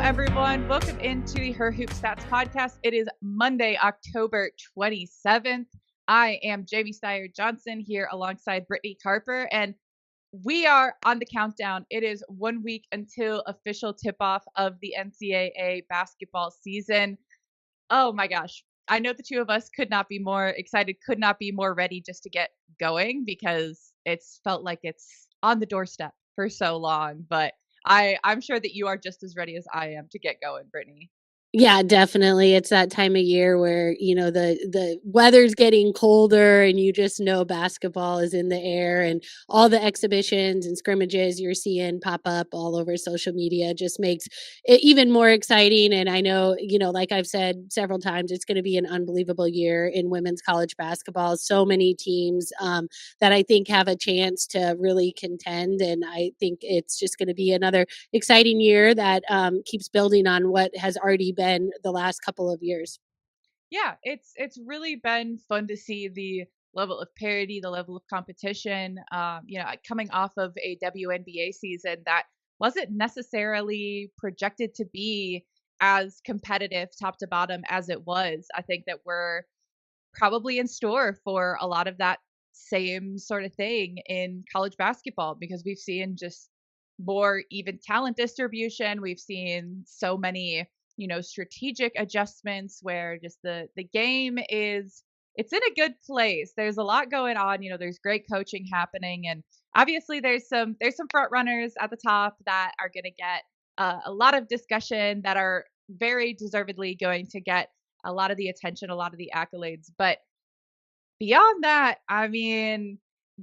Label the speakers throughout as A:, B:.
A: everyone. Welcome into the Her Hoop Stats podcast. It is Monday, October 27th. I am Jamie Steyer Johnson here alongside Brittany Carper, and we are on the countdown. It is 1 week until official tip-off of the NCAA basketball season. Oh my gosh. I know the two of us could not be more excited, could not be more ready just to get going because it's felt like it's on the doorstep for so long. But I'm sure that you are just as ready as I am to get going, Brittany.
B: Yeah, definitely. It's that time of year where, the weather's getting colder and you just know basketball is in the air, and all the exhibitions and scrimmages you're seeing pop up all over social media just makes it even more exciting. And I know, like I've said several times, it's going to be an unbelievable year in women's college basketball. So many teams that I think have a chance to really contend. And I think it's just going to be another exciting year that keeps building on what has already been the last couple of years.
A: Yeah, it's really been fun to see the level of parity, the level of competition. Coming off of a WNBA season that wasn't necessarily projected to be as competitive top to bottom as it was. I think that we're probably in store for a lot of that same sort of thing in college basketball because we've seen just more even talent distribution. We've seen so many, strategic adjustments where just the game is it's in a good place. There's a lot going on, there's great coaching happening, and obviously there's some front runners at the top that are going to get a lot of discussion that are very deservedly going to get a lot of the attention, a lot of the accolades. But beyond that, I mean,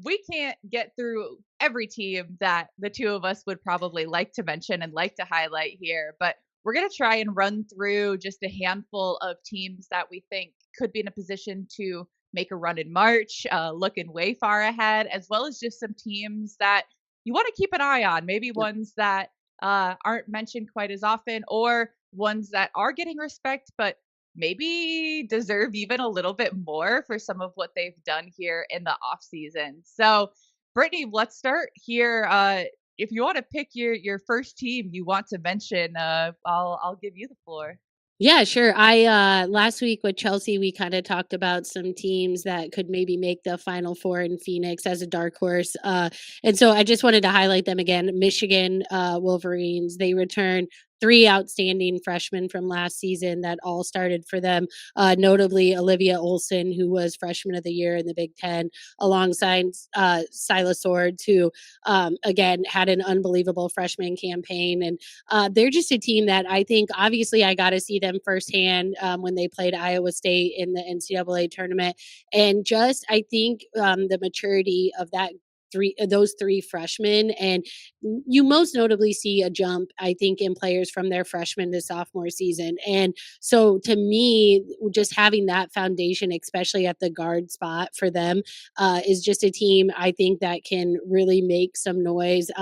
A: we can't get through every team that the two of us would probably like to mention and like to highlight here, but we're going to try and run through just a handful of teams that we think could be in a position to make a run in March, looking way far ahead, as well as just some teams that you want to keep an eye on, maybe ones that aren't mentioned quite as often, or ones that are getting respect, but maybe deserve even a little bit more for some of what they've done here in the off season. So, Brittany, let's start here. If you want to pick your first team you want to mention, I'll give you the floor.
B: Yeah, sure. I last week with Chelsea, we kind of talked about some teams that could maybe make the Final Four in Phoenix as a dark horse. And so I just wanted to highlight them again. Michigan Wolverines, they return three outstanding freshmen from last season that all started for them, notably Olivia Olson, who was freshman of the year in the Big Ten, alongside Silas Swords, who again had an unbelievable freshman campaign. And they're just a team that I think, obviously, I got to see them firsthand when they played Iowa State in the NCAA tournament. And just, I think the maturity of those three freshmen, and you most notably see a jump, I think, in players from their freshman to sophomore season. And so to me, just having that foundation, especially at the guard spot for them, is just a team I think that can really make some noise.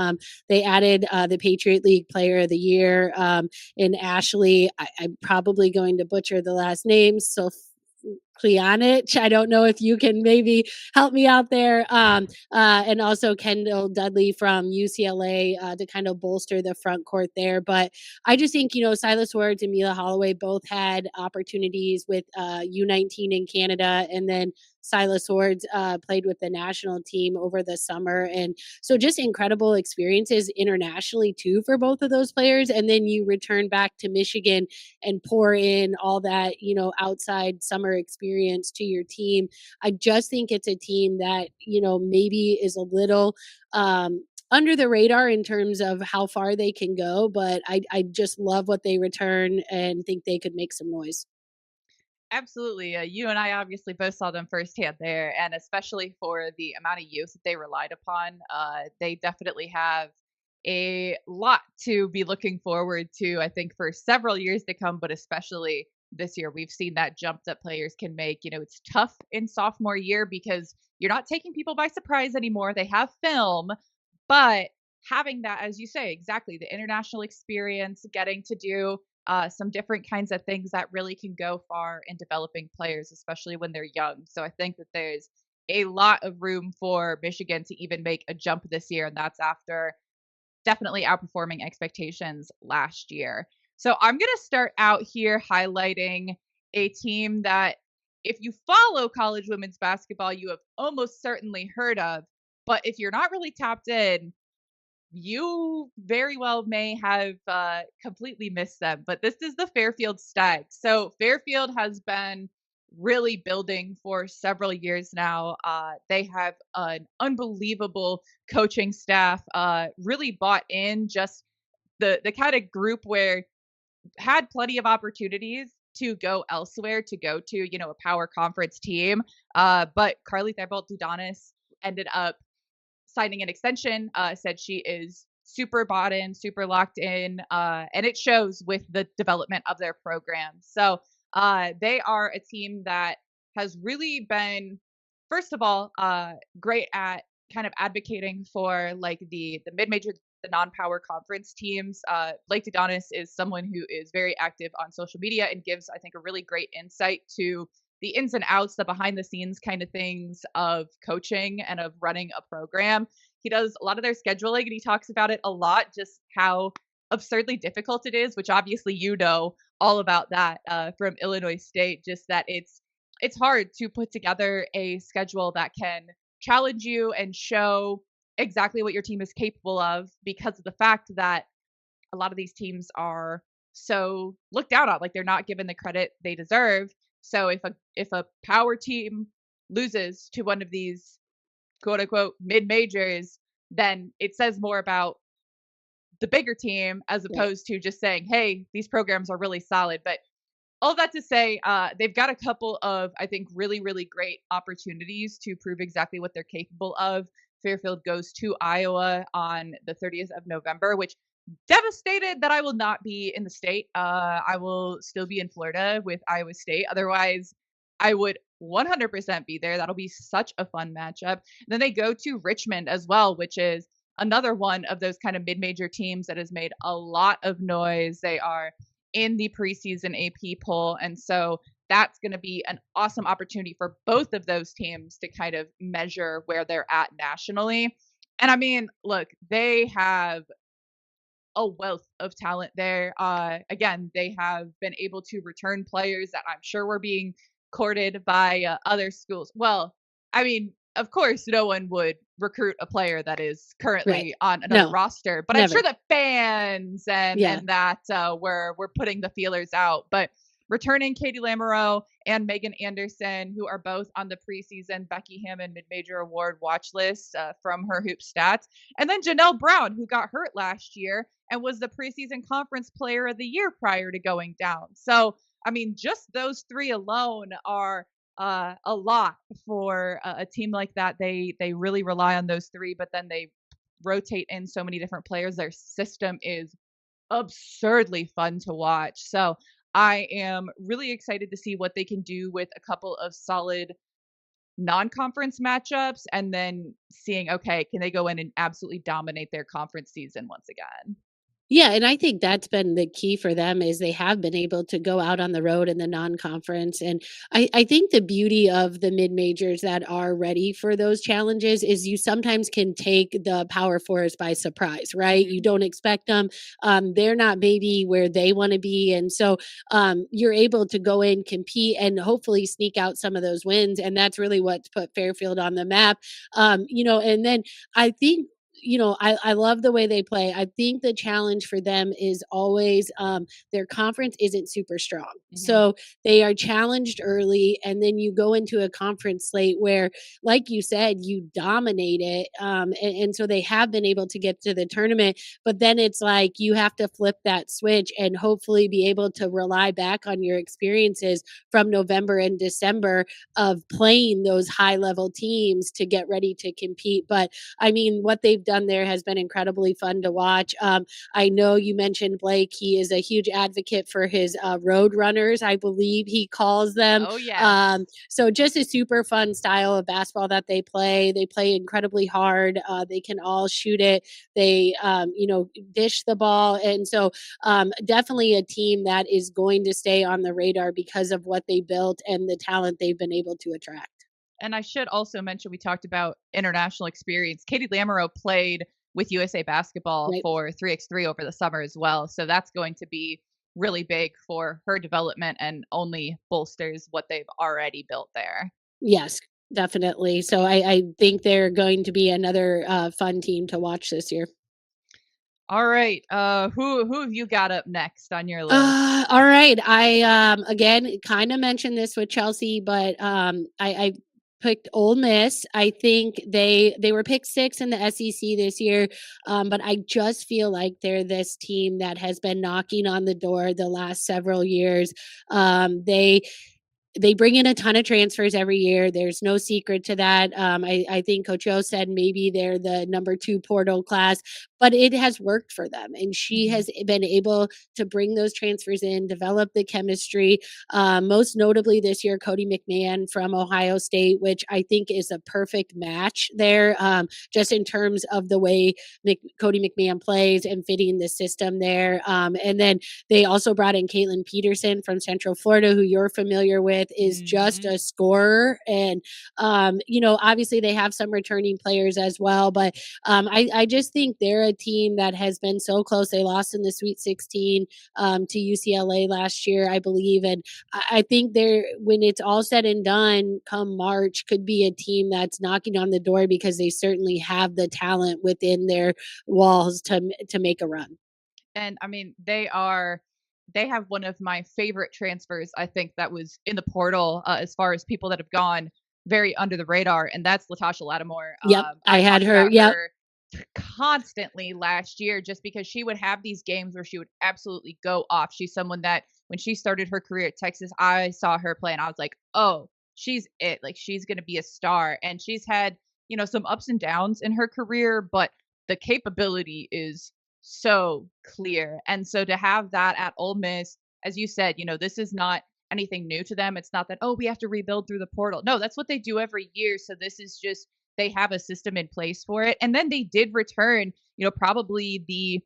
B: They added the Patriot League Player of the Year in Ashley. I'm probably going to butcher the last name, so Klianic. I don't know if you can maybe help me out there. And also Kendall Dudley from UCLA to kind of bolster the front court there. But I just think, Silas Swords and Mila Holloway both had opportunities with U19 in Canada, and then Silas Swords played with the national team over the summer. And so just incredible experiences internationally too for both of those players. And then you return back to Michigan and pour in all that, outside summer experience to your team. I just think it's a team that, maybe is a little under the radar in terms of how far they can go, but I just love what they return and think they could make some noise.
A: Absolutely. You and I obviously both saw them firsthand there, and especially for the amount of youth that they relied upon, they definitely have a lot to be looking forward to, I think, for several years to come, but especially this year. We've seen that jump that players can make. It's tough in sophomore year because you're not taking people by surprise anymore. They have film, but having that, as you say, exactly the international experience, getting to do some different kinds of things that really can go far in developing players, especially when they're young. So I think that there's a lot of room for Michigan to even make a jump this year, and that's after definitely outperforming expectations last year. So I'm going to start out here highlighting a team that, if you follow college women's basketball, you have almost certainly heard of. But if you're not really tapped in, you very well may have completely missed them. But this is the Fairfield Stags. So Fairfield has been really building for several years now. They have an unbelievable coaching staff, really bought in, just the kind of group where had plenty of opportunities to go elsewhere, to go to, a power conference team. But Carly Thibault-Dudonis ended up signing an extension, said she is super bought in, super locked in, and it shows with the development of their program. So they are a team that has really been, first of all, great at kind of advocating for like the mid major, the non-power conference teams. Blake Dudonis is someone who is very active on social media and gives, I think, a really great insight to the ins and outs, the behind the scenes kind of things of coaching and of running a program. He does a lot of their scheduling and he talks about it a lot, just how absurdly difficult it is, which obviously all about that from Illinois State, just that it's hard to put together a schedule that can challenge you and show exactly what your team is capable of, because of the fact that a lot of these teams are so looked down on, like they're not given the credit they deserve. So if a power team loses to one of these quote unquote mid majors, then it says more about the bigger team as
B: Right.
A: opposed to just saying, hey, these programs are really solid. But all that to say, they've got a couple of, I think, really, really great opportunities to prove exactly what they're capable of. Fairfield goes to Iowa on the 30th of November, which devastated that I will not be in the state. I will still be in Florida with Iowa State. Otherwise, I would 100% be there. That'll be such a fun matchup. Then they go to Richmond as well, which is another one of those kind of mid-major teams that has made a lot of noise. They are in the preseason AP poll, and so that's going to be an awesome opportunity for both of those teams to kind of measure where they're at nationally. And I mean, look, they have a wealth of talent there. Again, they have been able to return players that I'm sure were being courted by other schools. Well, I mean, of course, no one would recruit a player that is
B: Right.
A: currently on another
B: No,
A: roster, but I'm
B: never.
A: sure that fans and
B: Yeah.
A: and that we're putting the feelers out. But returning Katie Lamoureux and Megan Anderson, who are both on the preseason Becky Hammond Mid-Major Award watch list from her hoop stats, and then Janelle Brown, who got hurt last year and was the preseason conference player of the year prior to going down. So, I mean, just those three alone are a lot for a team like that. They really rely on those three, but then they rotate in so many different players. Their system is absurdly fun to watch. So I am really excited to see what they can do with a couple of solid non-conference matchups, and then seeing, okay, can they go in and absolutely dominate their conference season once again?
B: Yeah, and I think that's been the key for them is they have been able to go out on the road in the non-conference, and I think the beauty of the mid-majors that are ready for those challenges is you sometimes can take the Power Fours by surprise, right? You
A: Mhm.
B: don't expect them. They're not maybe where they wanna be, and so, you're able to go in, compete, and hopefully sneak out some of those wins, and that's really what's put Fairfield on the map. And then I think I love the way they play. I think the challenge for them is always their conference isn't super strong.
A: Mhm.
B: So they are challenged early, and then you go into a conference slate where, like you said, you dominate it. And so they have been able to get to the tournament, but then it's like you have to flip that switch and hopefully be able to rely back on your experiences from November and December of playing those high level teams to get ready to compete. But I mean, what they've done there has been incredibly fun to watch. I know you mentioned Blake. He is a huge advocate for his road runners, I believe he calls them.
A: Oh, yes.
B: So just a super fun style of basketball that they play. They play incredibly hard. They can all shoot it. They, dish the ball. And so definitely a team that is going to stay on the radar because of what they built and the talent they've been able to attract.
A: And I should also mention, we talked about international experience. Katie Lamoureux played with USA Basketball
B: Right.
A: for 3x3 over the summer as well. So that's going to be really big for her development and only bolsters what they've already built there.
B: Yes, definitely. So I think they're going to be another, fun team to watch this year.
A: All right, who have you got up next on your list?
B: All right. I again kind of mentioned this with Chelsea, but I picked Ole Miss. I think they were picked 6 in the SEC this year, but I just feel like they're this team that has been knocking on the door the last several years. They bring in a ton of transfers every year. There's no secret to that. I think Coach O said maybe they're the number 2 portal class, but it has worked for them. And she
A: Mhm.
B: has been able to bring those transfers in, develop the chemistry. Most notably this year, Cody McMahon from Ohio State, which I think is a perfect match there, just in terms of the way Cody McMahon plays and fitting the system there. And then they also brought in Caitlin Peterson from Central Florida, who you're familiar with, is just
A: Mhm.
B: a scorer. And, obviously they have some returning players as well, but I just think they're a team that has been so close. They lost in the Sweet 16 to UCLA last year, I believe. And I think they're, when it's all said and done, come March, could be a team that's knocking on the door because they certainly have the talent within their walls to make a run.
A: And I mean, they have one of my favorite transfers, I think, that was in the portal, as far as people that have gone very under the radar, and that's Latasha Lattimore.
B: Yep, I
A: I
B: had
A: talked
B: her.
A: about
B: Yep,
A: her constantly last year just because she would have these games where she would absolutely go off. She's someone that when she started her career at Texas, I saw her play and I was like, "Oh, she's it. Like she's going to be a star." And she's had, some ups and downs in her career, but the capability is so clear. And so to have that at Ole Miss, as you said, this is not anything new to them. It's not that, oh, we have to rebuild through the portal. No, that's what they do every year. So this is just they have a system in place for it. And then they did return, probably the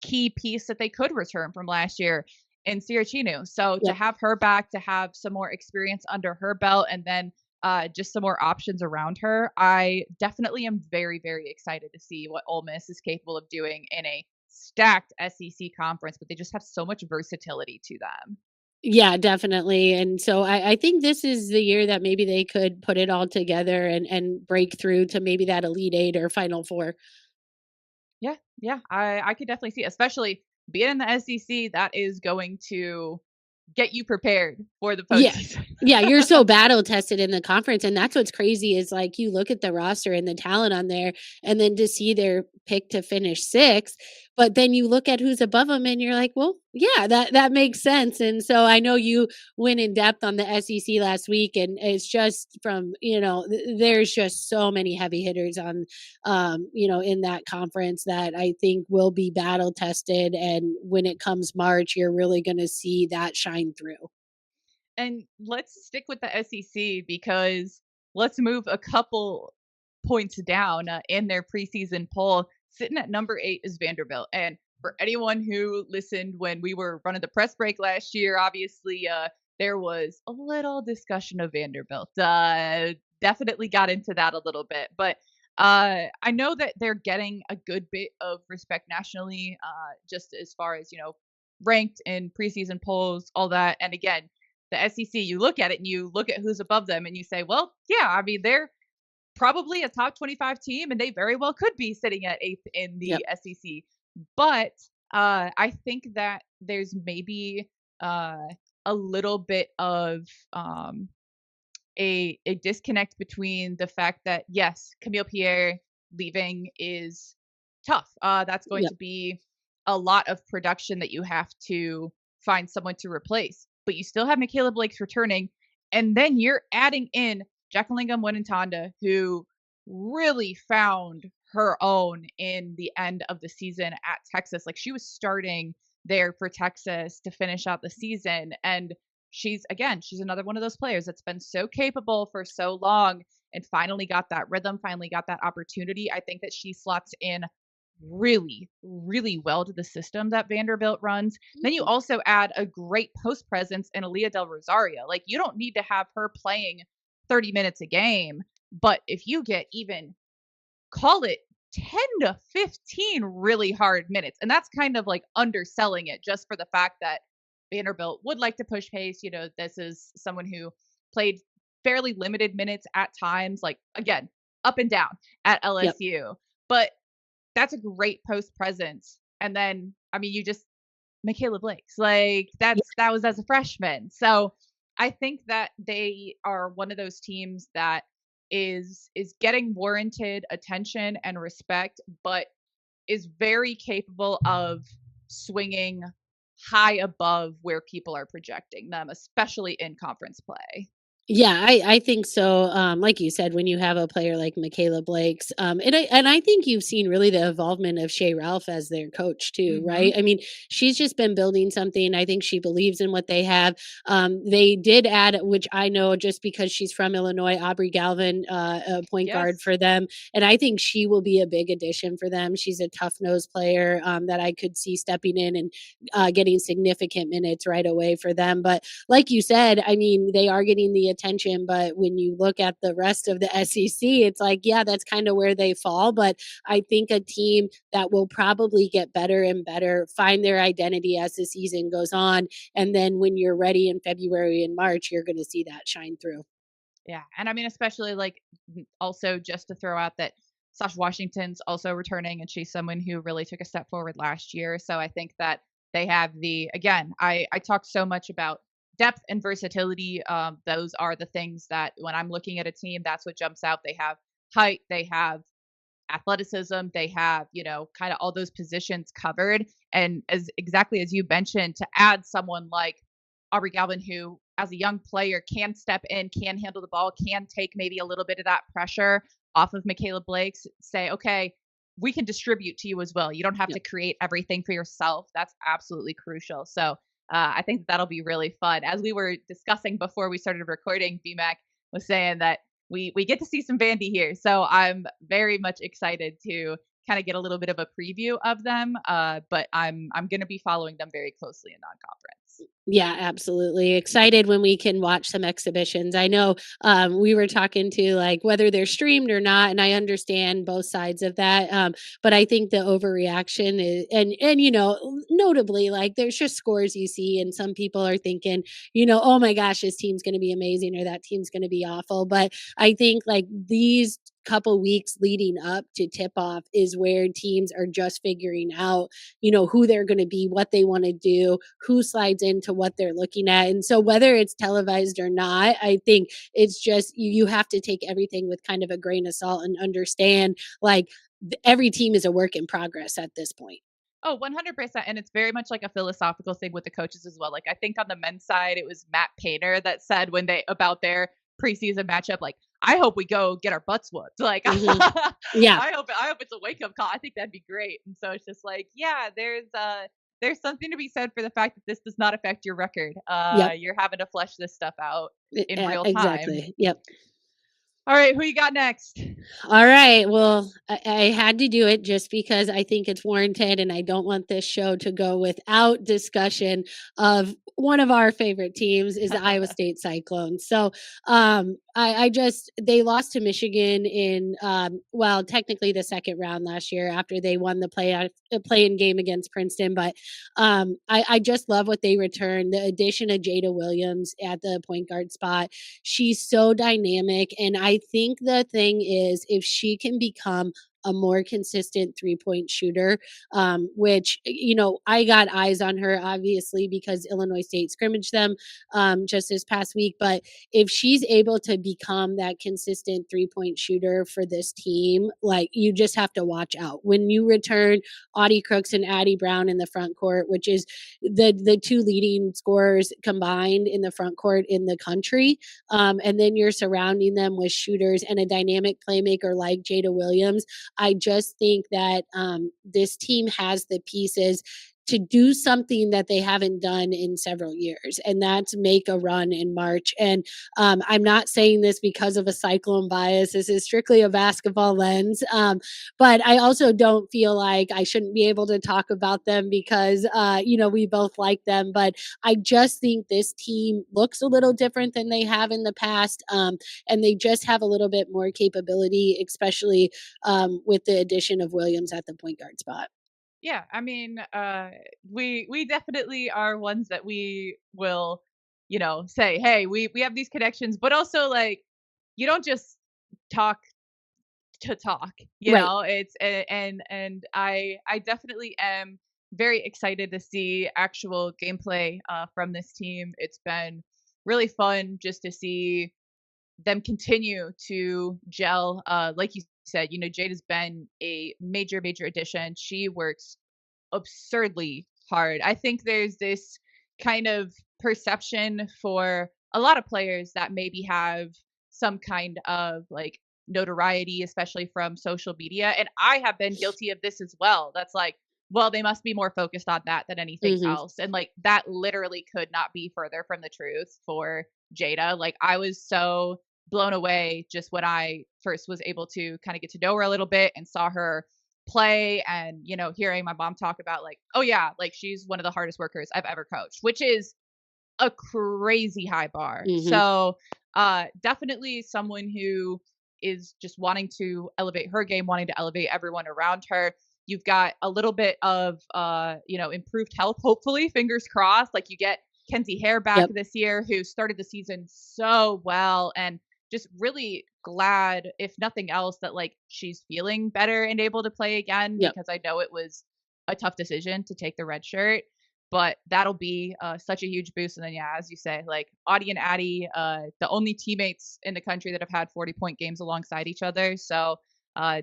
A: key piece that they could return from last year in Sierra. So to
B: yep.
A: have her back, to have some more experience under her belt, and then just some more options around her, I definitely am very, very excited to see what Ole Miss is capable of doing in a stacked SEC conference. But they just have so much versatility to them.
B: Yeah, definitely. And so I think this is the year that maybe they could put it all together and break through to maybe that Elite Eight or Final Four.
A: Yeah, yeah, I could definitely see, especially being in the SEC, that is going to get you prepared for the
B: Yeah.
A: postseason.
B: Yeah, you're so battle tested in the conference, and that's what's crazy is, like, you look at the roster and the talent on there, and then to see their pick to finish 6th, but then you look at who's above them, and you're like, "Well, yeah, that makes sense," and so I know you went in depth on the SEC last week, and it's just from, there's just so many heavy hitters on, in that conference that I think will be battle tested, and when it comes March, you're really gonna see that shine through.
A: And let's stick with the SEC because let's move a couple points down in their preseason poll. Sitting at number 8 is Vanderbilt. And for anyone who listened when we were running the press break last year, obviously there was a little discussion of Vanderbilt. Definitely got into that a little bit. But I know that they're getting a good bit of respect nationally, just as far as, ranked in preseason polls, all that. And again, the SEC, you look at it and you look at who's above them and you say, well, yeah, I mean, they're probably a top 25 team and they very well could be sitting at 8th in
B: Yep.
A: the SEC. But I think that there's maybe uh, a little bit of um, a disconnect between the fact that yes, Camille Pierre leaving is tough. That's going
B: Yep.
A: to be a lot of production that you have to find someone to replace. But you still have Michaela Blake's returning, and then you're adding in Jacqueline Winantanda, who really found her own in the end of the season at Texas. Like she was starting there for Texas to finish out the season, and she's another one of those players that's been so capable for so long and finally got that rhythm, finally got that opportunity. I think that she slots in really, really well to the system that Vanderbilt runs. Then you also add a great post presence in Aaliyah Del Rosario. Like you don't need to have her playing 30 minutes a game, but if you get even call it 10 to 15 really hard minutes, and that's kind of like underselling it just for the fact that Vanderbilt would like to push pace. This is someone who played fairly limited minutes at times, like again, up and down at
B: Yep.
A: LSU. But that's a great post presence. And then, I mean, you just Michaela Blake's like that was as a freshman. So I think that they are one of those teams that is getting warranted attention and respect, but is very capable of swinging high above where people are projecting them, especially in conference play.
B: Yeah, I think so. Like you said, when you have a player like Michaela Blake's, and I think you've seen really the involvement of Shea Ralph as their coach too, right?
A: Mhm.
B: I mean, she's just been building something. I think she believes in what they have. They did add, which I know just because she's from Illinois, Aubrey Galvin, a point guard
A: Yes.
B: for them, and I think she will be a big addition for them. She's a tough nosed player that I could see stepping in and getting significant minutes right away for them. But like you said, I mean, they are getting the attention, but when you look at the rest of the SEC, it's like, yeah, that's kind of where they fall. But I think a team that will probably get better and better, find their identity as the season goes on. And then when you're ready in February and March, you're going to see that shine through.
A: Yeah, and I mean, especially like also just to throw out that Sasha Washington's also returning, and she's someone who really took a step forward last year. So I think that they have the again, I talked so much about depth and versatility. Those are the things that when I'm looking at a team, that's what jumps out. They have height, they have athleticism, they have, kind of all those positions covered. And as exactly as you mentioned, to add someone like Aubrey Galvin, who as a young player can step in, can handle the ball, can take maybe a little bit of that pressure off of Michaela Blake's, say, okay, we can distribute to you as well. You don't have to
B: Yep.
A: create everything for yourself. That's absolutely crucial. So I think that'll be really fun. As we were discussing before we started recording, BMAC was saying that we get to see some Vandy here. So I'm very much excited to kind of get a little bit of a preview of them. But I'm going to be following them very closely in non-conference.
B: Yeah, absolutely. Excited when we can watch some exhibitions. I know we were talking to like whether they're streamed or not, and I understand both sides of that. But I think the overreaction is, and notably, like there's just scores you see, and some people are thinking, oh my gosh, this team's going to be amazing or that team's going to be awful. But I think like these couple weeks leading up to tip off is where teams are just figuring out who they're going to be, what they want to do, who slides into what they're looking at. And so whether it's televised or not, I think it's just you have to take everything with kind of a grain of salt and understand like every team is a work in progress at this point.
A: Oh, 100%. And it's very much like a philosophical thing with the coaches as well. Like I think on the men's side, it was Matt Painter that said when they about their preseason matchup, like, I hope we go get our butts whooped. Like
B: Hmm. Yeah.
A: I hope it's a wake up call. I think that'd be great. And so it's just like, yeah, there's something to be said for the fact that this does not affect your record.
B: Yep.
A: You're having to flesh this stuff out in real time.
B: Exactly. Yep.
A: All right, who you got next?
B: All right. Well, I had to do it just because I think it's warranted, and I don't want this show to go without discussion of one of our favorite teams is the Iowa State Cyclones. So, I just they lost to Michigan in well, technically the second round last year after they won the play-in game against Princeton. But I just love what they returned. The addition of Jada Williams at the point guard spot, she's so dynamic. And I think the thing is, if she can become a more consistent 3-point shooter, which, I got eyes on her, obviously, because Illinois State scrimmaged them just this past week. But if she's able to become that consistent 3-point shooter for this team, like you just have to watch out. When you return Audie Crooks and Addie Brown in the front court, which is the two leading scorers combined in the front court in the country, and then you're surrounding them with shooters and a dynamic playmaker like Jada Williams. I just think that this team has the pieces to do something that they haven't done in several years, and that's make a run in March. And I'm not saying this because of a Cyclone bias. This is strictly a basketball lens. But I also don't feel like I shouldn't be able to talk about them because, we both like them. But I just think this team looks a little different than they have in the past. And they just have a little bit more capability, especially with the addition of Williams at the point guard spot.
A: Yeah, I mean, we definitely are ones that we will, say, "Hey, we have these connections," but also, like, you don't just talk to talk,
B: Right.
A: It's and I definitely am very excited to see actual gameplay, from this team. It's been really fun just to see them continue to gel. Like you said, Jade has been a major, major addition. She works absurdly hard. I think there's this kind of perception for a lot of players that maybe have some kind of like notoriety, especially from social media. And I have been guilty of this as well. That's like, well, they must be more focused on that than anything
B: Mhm.
A: else. And like that literally could not be further from the truth for Jada. Like I was so blown away just when I first was able to kind of get to know her a little bit and saw her play and hearing my mom talk about like, oh yeah, like she's one of the hardest workers I've ever coached, which is a crazy high bar.
B: Mhm.
A: So definitely someone who is just wanting to elevate her game, wanting to elevate everyone around her. You've got a little bit of improved health, hopefully, fingers crossed. Like you get Kenzie Hare back
B: Yep.
A: this year, who started the season so well, and just really glad, if nothing else, that like she's feeling better and able to play again,
B: Yep.
A: because I know it was a tough decision to take the red shirt, but that'll be such a huge boost. And then, yeah, as you say, like Audie and Addie, the only teammates in the country that have had 40-point games alongside each other. So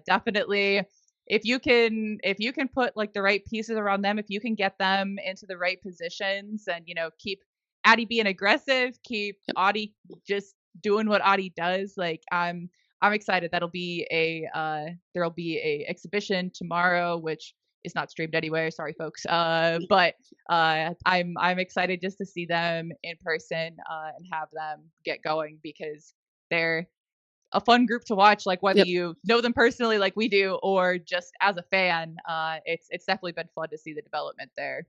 A: definitely, if you can put like the right pieces around them, if you can get them into the right positions, and keep Addie being aggressive, keep
B: Yep.
A: Audie just doing what Audie does. Like I'm excited. That'll be a there'll be a exhibition tomorrow, which is not streamed anywhere. Sorry, folks. But I'm excited just to see them in person, and have them get going, because they're a fun group to watch. Like whether
B: Yep.
A: you know them personally, like we do, or just as a fan, it's definitely been fun to see the development there.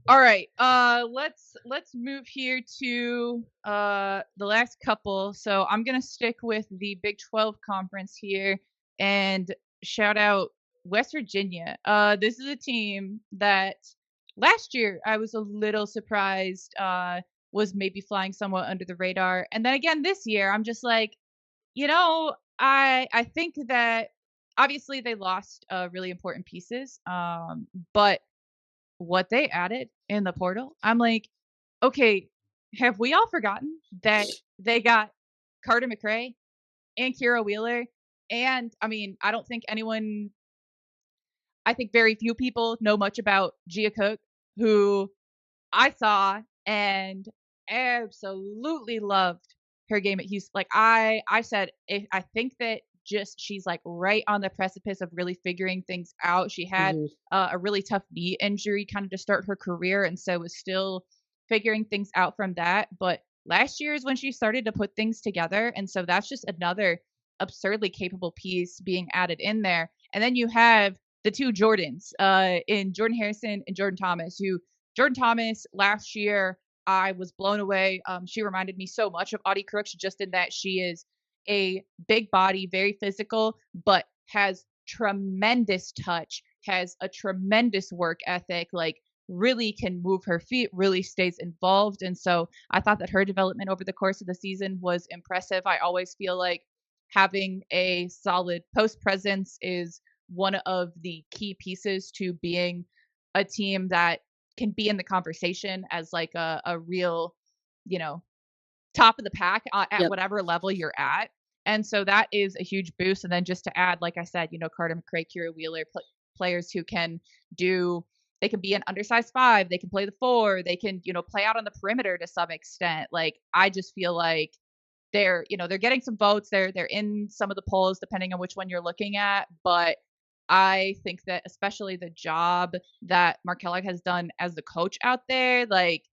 A: All right. Let's move here to the last couple. So I'm gonna stick with the Big 12 conference here and shout out West Virginia. This is a team that last year I was a little surprised was maybe flying somewhat under the radar. And then again this year, I'm just like, I think that obviously they lost really important pieces. But what they added in the portal, I'm like, okay, have we all forgotten that they got Carter McRae and Kira Wheeler? And I mean, I think very few people know much about Gia Cook, who I saw and absolutely loved her game at Houston. Like I said, I think that just she's like right on the precipice of really figuring things out. She had
B: Mhm.
A: a really tough knee injury kind of to start her career, and so was still figuring things out from that. But last year is when she started to put things together, and so that's just another absurdly capable piece being added in there. And then you have the two Jordans, in Jordan Harrison and Jordan Thomas, who Jordan Thomas last year, I was blown away. She reminded me so much of Audie Crooks, just in that she is a big body, very physical, but has tremendous touch, has a tremendous work ethic, like really can move her feet, really stays involved. And so I thought that her development over the course of the season was impressive. I always feel like having a solid post presence is one of the key pieces to being a team that can be in the conversation as like a real, you know, top of the pack, at
B: Yep.
A: whatever level you're at. And so that is a huge boost. And then just to add, like I said, Carter McRae, Kira Wheeler, players who can do, they can be an undersized five, they can play the four, they can, play out on the perimeter to some extent. Like I just feel like they're getting some votes. They're in some of the polls depending on which one you're looking at. But I think that especially the job that Mark Kellogg has done as the coach out there, like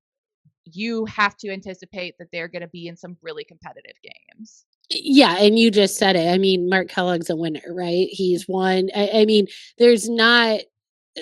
A: you have to anticipate that they're going to be in some really competitive games.
B: Yeah, and you just said it. I mean, Mark Kellogg's a winner, right? He's won. I mean, there's not.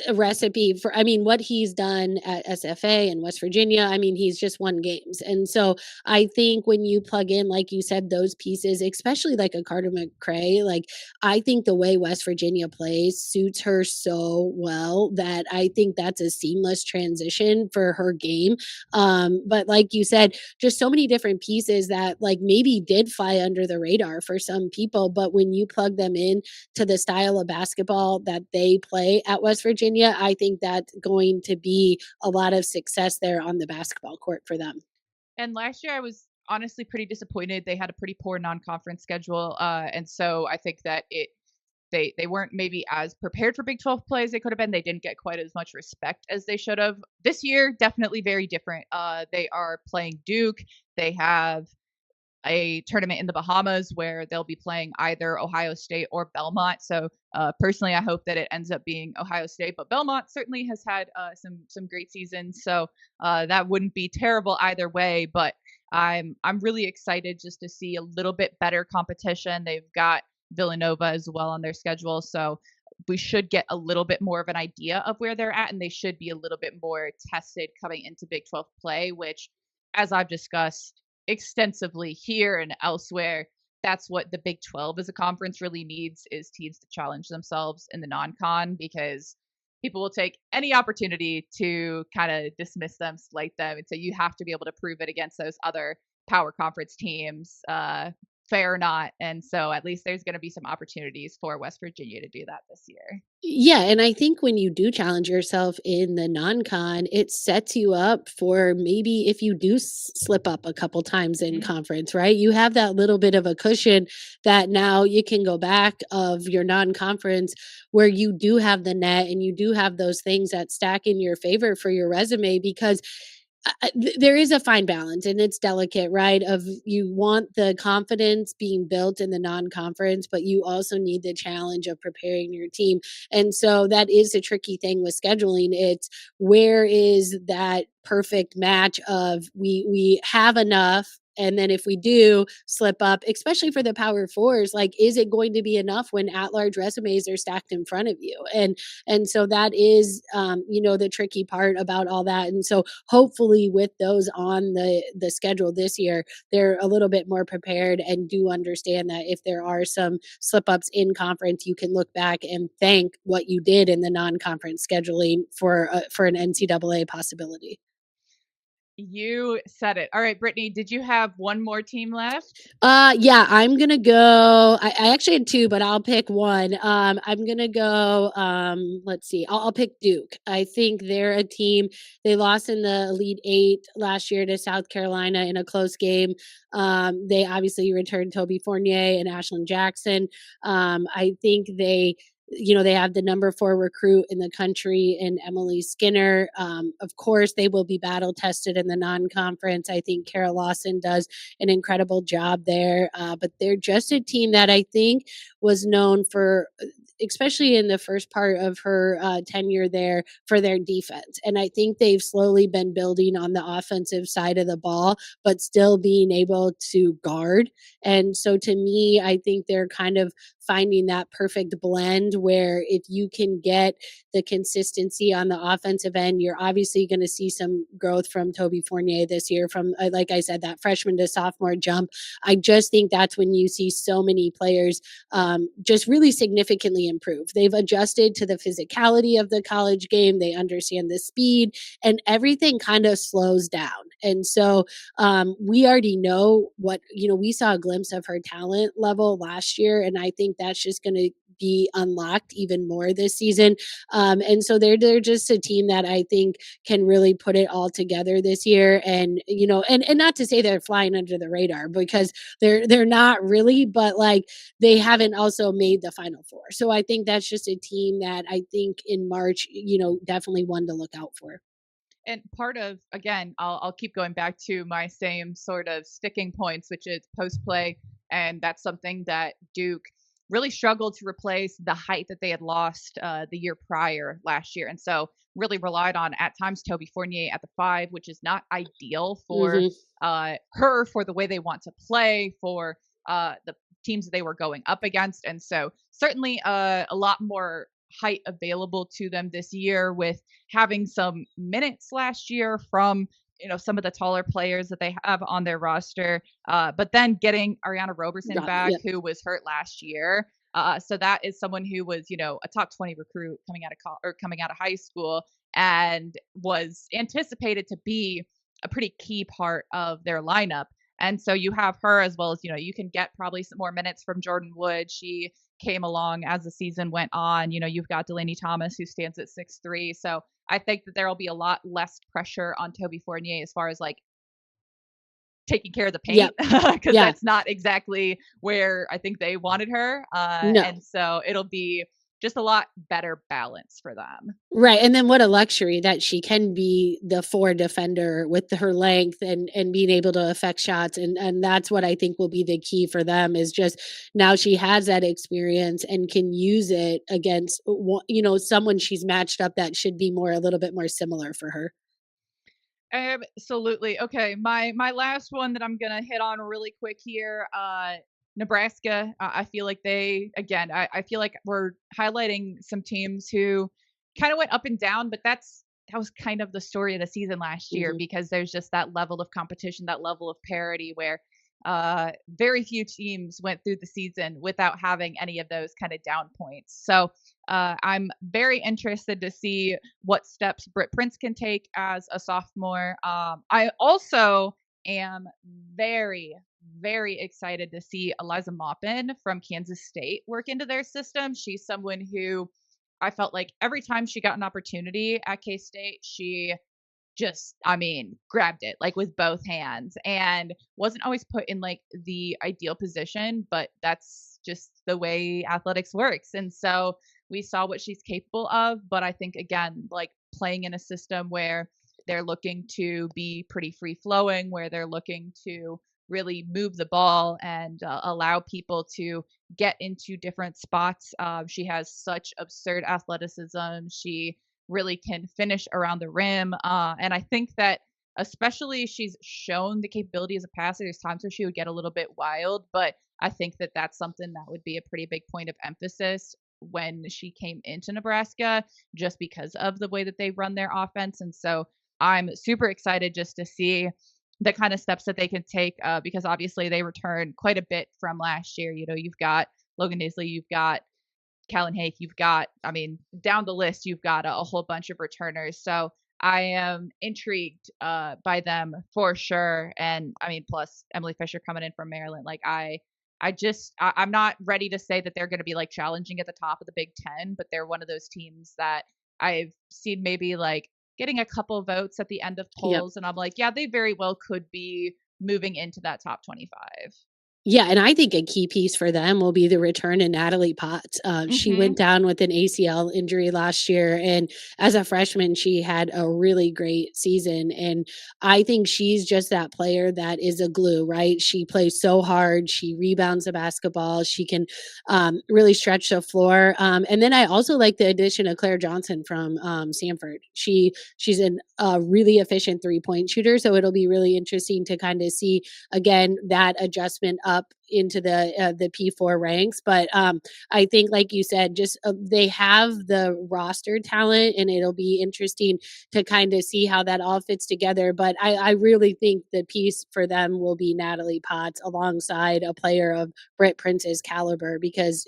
B: a recipe for, I mean, what he's done at SFA and West Virginia, I mean, he's just won games. And so I think when you plug in, like you said, those pieces, especially like a Carter McCray, like I think the way West Virginia plays suits her so well that I think that's a seamless transition for her game. But like you said, just so many different pieces that like maybe did fly under the radar for some people, but when you plug them in to the style of basketball that they play at West Virginia, I think that's going to be a lot of success there on the basketball court for them.
A: And last year, I was honestly pretty disappointed. They had a pretty poor non-conference schedule, and so I think that they weren't maybe as prepared for Big 12 play as they could have been. They didn't get quite as much respect as they should have. This year, definitely very different. They are playing Duke. They have a tournament in the Bahamas where they'll be playing either Ohio State or Belmont. So personally, I hope that it ends up being Ohio State, but Belmont certainly has had some great seasons, so that wouldn't be terrible either way. But I'm really excited just to see a little bit better competition. They've got Villanova as well on their schedule, so we should get a little bit more of an idea of where they're at, and they should be a little bit more tested coming into Big 12 play, which, as I've discussed extensively here and elsewhere, that's what the Big 12 as a conference really needs, is teams to challenge themselves in the non-con, because people will take any opportunity to kind of dismiss them, slight them, and so you have to be able to prove it against those other power conference teams, fair or not. And so at least there's going to be some opportunities for West Virginia to do that this year.
B: Yeah, and I think when you do challenge yourself in the non-con, it sets you up for maybe if you do slip up a couple times in
A: Mhm.
B: conference, right? You have that little bit of a cushion that now you can go back of your non-conference where you do have the net and you do have those things that stack in your favor for your resume because there is a fine balance and it's delicate, right? Of you want the confidence being built in the non-conference, but you also need the challenge of preparing your team. And so that is a tricky thing with scheduling. It's where is that perfect match of we have enough, and then if we do slip up, especially for the power fours, like is it going to be enough when at-large resumes are stacked in front of you? And so that is the tricky part about all that. And so hopefully with those on the schedule this year, they're a little bit more prepared and do understand that if there are some slip ups in conference, you can look back and thank what you did in the non-conference scheduling for an NCAA possibility.
A: You said it. All right, Brittany, did you have one more team left?
B: Yeah, I'm gonna go. I actually had two, but I'll pick one. I'm gonna go. Let's see. I'll pick Duke. I think they're a team. They lost in the Elite Eight last year to South Carolina in a close game. They obviously returned Toby Fournier and Ashlyn Jackson. I think they have the number 4 recruit in the country in Emily Skinner. Of course, they will be battle tested in the non-conference. I think Kara Lawson does an incredible job there. But they're just a team that I think was known for, especially in the first part of her tenure there, for their defense. And I think they've slowly been building on the offensive side of the ball, but still being able to guard. And so to me, I think they're kind of finding that perfect blend where if you can get the consistency on the offensive end, you're obviously going to see some growth from Toby Fournier this year from, like I said, that freshman to sophomore jump. I just think that's when you see so many players just really significantly improve. They've adjusted to the physicality of the college game. They understand the speed and everything kind of slows down. And so we already know we saw a glimpse of her talent level last year. And I think that's just going to be unlocked even more this season. And so they're just a team that I think can really put it all together this year. And and not to say they're flying under the radar because they're not really, but like they haven't also made the Final Four. So I think that's just a team that I think in March, definitely one to look out for.
A: And part of, again, I'll keep going back to my same sort of sticking points, which is post play, and that's something that Duke really struggled to replace the height that they had lost the year prior last year, and so really relied on at times Toby Fournier at the 5, which is not ideal for
B: Hmm.
A: her, for the way they want to play, for the teams that they were going up against, and so certainly a lot more height available to them this year with having some minutes last year from some of the taller players that they have on their roster, but then getting Ariana Roberson back,
B: Yep.
A: who was hurt last year. So that is someone who was, a top 20 recruit coming out of coming out of high school, and was anticipated to be a pretty key part of their lineup. And so you have her, as well as, you can get probably some more minutes from Jordan Wood. She came along as the season went on. You've got Delaney Thomas, who stands at 6'3". So I think that there will be a lot less pressure on Toby Fournier as far as like taking care of the paint,
B: Yep.
A: because
B: Yeah.
A: that's not exactly where I think they wanted her.
B: No.
A: And so it'll be just a lot better balance for them.
B: Right, and then what a luxury that she can be the 4 defender with her length and being able to affect shots, and that's what I think will be the key for them is just now she has that experience and can use it against someone she's matched up that should be a little bit more similar for her.
A: Absolutely. Okay, my last one that I'm gonna hit on really quick here. Nebraska. I feel like they again. I feel like we're highlighting some teams who kind of went up and down, but that was kind of the story of the season last year,
B: Mhm.
A: because there's just that level of competition, that level of parity where very few teams went through the season without having any of those kind of down points. So I'm very interested to see what steps Britt Prince can take as a sophomore. I also am very, very excited to see Eliza Maupin from Kansas State work into their system. She's someone who I felt like every time she got an opportunity at K State, she just, I mean, grabbed it like with both hands, and wasn't always put in like the ideal position, but that's just the way athletics works. And so we saw what she's capable of, but I think again, like playing in a system where they're looking to be pretty free flowing, where they're looking to really move the ball and allow people to get into different spots. She has such absurd athleticism. She really can finish around the rim. And I think that especially she's shown the capability as a passer. There's times where she would get a little bit wild, but I think that that's something that would be a pretty big point of emphasis when she came into Nebraska, just because of the way that they run their offense. And so I'm super excited just to see the kind of steps that they can take, because obviously they return quite a bit from last year. You've got Logan Isley, you've got Callan Hake, you've got, I mean, down the list, you've got a whole bunch of returners. So I am intrigued by them for sure. And I mean, plus Emily Fisher coming in from Maryland. Like I'm not ready to say that they're going to be like challenging at the top of the Big Ten, but they're one of those teams that I've seen maybe like getting a couple votes at the end of
B: Yep.
A: polls. And I'm like, yeah, they very well could be moving into that top 25.
B: Yeah, and I think a key piece for them will be the return of Natalie Potts. She
A: Hmm.
B: went down with an ACL injury last year, and as a freshman, she had a really great season. And I think she's just that player that is a glue, right? She plays so hard. She rebounds the basketball. She can really stretch the floor. And then I also like the addition of Claire Johnson from Sanford. She's a really efficient 3-point shooter, so it'll be really interesting to kind of see again that adjustment up into the P4 ranks. But I think, like you said, just they have the roster talent, and it'll be interesting to kind of see how that all fits together. But I really think the piece for them will be Natalie Potts alongside a player of Britt Prince's caliber, because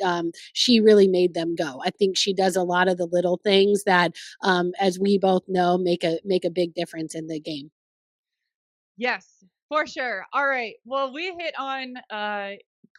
B: she really made them go. I think she does a lot of the little things that, as we both know, make a big difference in the game.
A: Yes, for sure. All right. Well, we hit on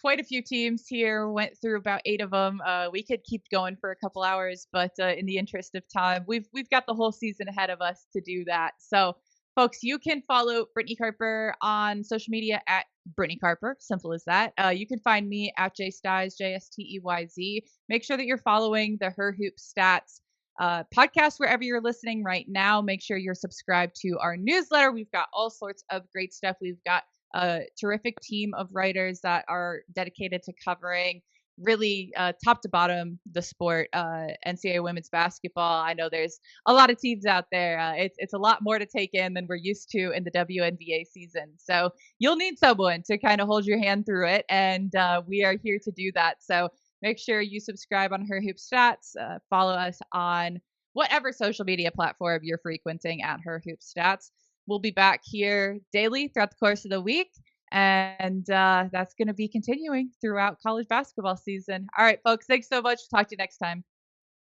A: quite a few teams here, went through about 8 of them. We could keep going for a couple hours, but in the interest of time, we've got the whole season ahead of us to do that. So, folks, you can follow Brittany Carper on social media at Brittany Carper. Simple as that. You can find me at JSteyz, JSTEYZ. Make sure that you're following the Her Hoop Stats podcast wherever you're listening right now. Make sure you're subscribed to our newsletter. We've got all sorts of great stuff. We've got a terrific team of writers that are dedicated to covering really top to bottom the sport, NCAA women's basketball. I know there's a lot of teams out there. It's a lot more to take in than we're used to in the WNBA season. So you'll need someone to kind of hold your hand through it, and we are here to do that. So Make sure you subscribe on Her Hoop Stats. Follow us on whatever social media platform you're frequenting at Her Hoop Stats. We'll be back here daily throughout the course of the week. And that's going to be continuing throughout college basketball season. All right, folks, thanks so much. Talk to you next time.